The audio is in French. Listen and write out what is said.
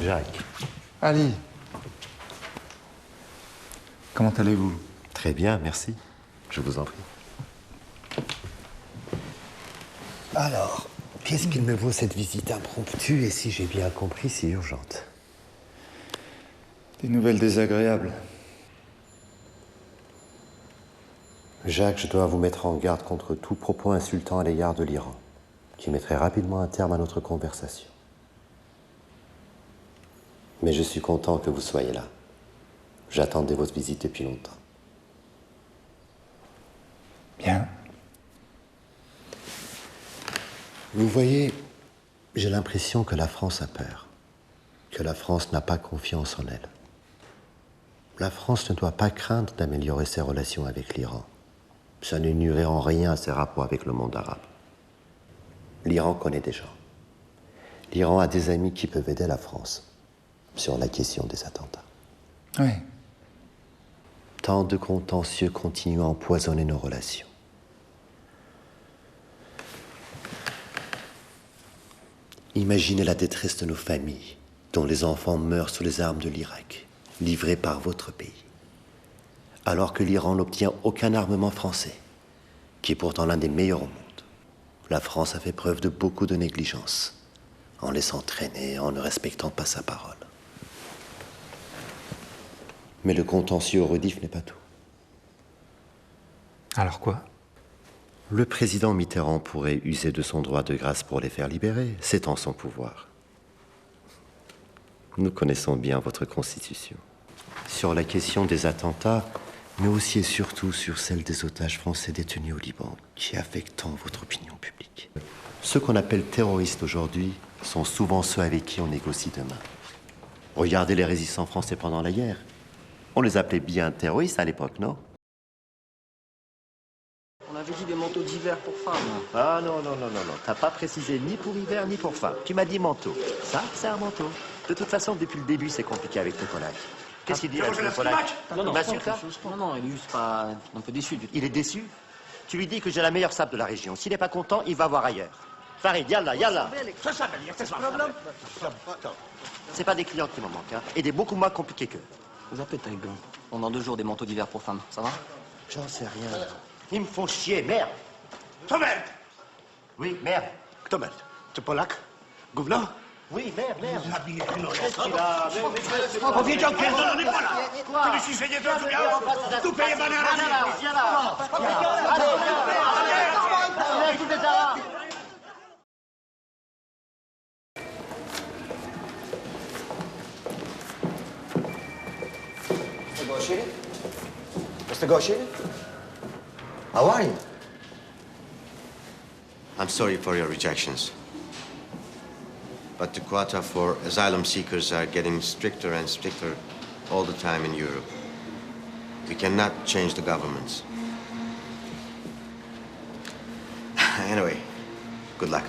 Jacques. Ali. Comment allez-vous? Très bien, merci. Je vous en prie. Alors, qu'est-ce qu'il me vaut cette visite impromptue et si j'ai bien compris, si urgente? Des nouvelles désagréables. Jacques, je dois vous mettre en garde contre tout propos insultant à l'égard de l'Iran, qui mettrait rapidement un terme à notre conversation. Mais je suis content que vous soyez là. J'attendais votre visite depuis longtemps. Bien. Vous voyez, j'ai l'impression que la France a peur, que la France n'a pas confiance en elle. La France ne doit pas craindre d'améliorer ses relations avec l'Iran. Ça ne nuirait en rien à ses rapports avec le monde arabe. L'Iran connaît des gens. L'Iran a des amis qui peuvent aider la France sur la question des attentats. Oui. Tant de contentieux continuent à empoisonner nos relations. Imaginez la détresse de nos familles, dont les enfants meurent sous les armes de l'Irak, livrés par votre pays. Alors que l'Iran n'obtient aucun armement français, qui est pourtant l'un des meilleurs au monde. La France a fait preuve de beaucoup de négligence, en laissant traîner, en ne respectant pas sa parole. Mais le contentieux au Redif n'est pas tout. Alors quoi? Le président Mitterrand pourrait user de son droit de grâce pour les faire libérer, c'est en son pouvoir. Nous connaissons bien votre constitution. Sur la question des attentats, mais aussi et surtout sur celle des otages français détenus au Liban, qui affectent tant votre opinion publique. Ceux qu'on appelle terroristes aujourd'hui sont souvent ceux avec qui on négocie demain. Regardez les résistants français pendant la guerre. On les appelait bien terroristes à l'époque, non? On avait dit des manteaux d'hiver pour femmes. Ah non. T'as pas précisé ni pour hiver ni pour femmes. Tu m'as dit manteau. Ça, c'est un manteau. De toute façon, depuis le début, c'est compliqué avec le Polac. Qu'est-ce qu'il dit, le Polac? Non, m'insulte, là? non, il est juste pas un peu déçu du tout. Il est déçu? Tu lui dis que j'ai la meilleure sable de la région. S'il n'est pas content, il va voir ailleurs. Farid, yalla. C'est pas des clients qui m'en manquent, hein. Et des beaucoup moins compliqués qu'eux. Vous appelez ta gueule. Pendant 2 jours, des manteaux d'hiver pour femmes, ça va? J'en sais rien. Ils me font chier, merde. To merde. Oui, merde. Kto merd? Czy Polak? Gówno? Oui, merde. Zabiję Qu'est-ce qu'il a? Powiedział pierdolony Polak! Ty myślisz, że nie zrozumiał? W dupę jebane razy! Mr. Goshi? How are you? I'm sorry for your rejections. But the quota for asylum seekers are getting stricter and stricter all the time in Europe. We cannot change the governments. Anyway, good luck.